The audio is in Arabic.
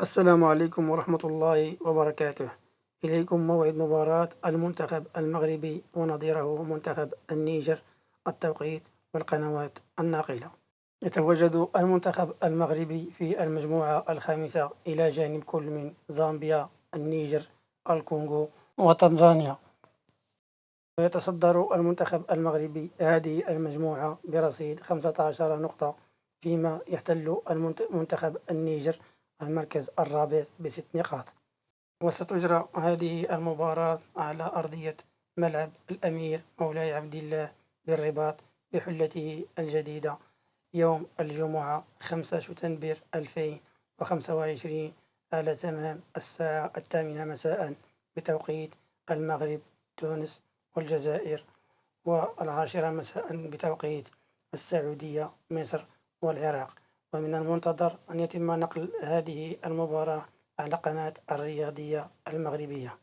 السلام عليكم ورحمة الله وبركاته. إليكم موعد مباراة المنتخب المغربي ونظيره منتخب النيجر. التوقيت والقنوات الناقلة. يتواجد المنتخب المغربي في المجموعة الخامسة إلى جانب كل من زامبيا، النيجر، الكونغو وتنزانيا. ويتصدر المنتخب المغربي هذه المجموعة برصيد 15 نقطة، فيما يحتل منتخب النيجر المركز الرابع ب6 نقاط. وستجرى هذه المباراة على أرضية ملعب الأمير مولاي عبد الله بالرباط بحلته الجديدة يوم الجمعة 5 شتنبر 2025 على تمام الساعة 8 مساء بتوقيت المغرب، تونس والجزائر، و10 مساء بتوقيت السعودية، مصر والعراق. ومن المنتظر أن يتم نقل هذه المباراة على قناة الرياضية المغربية.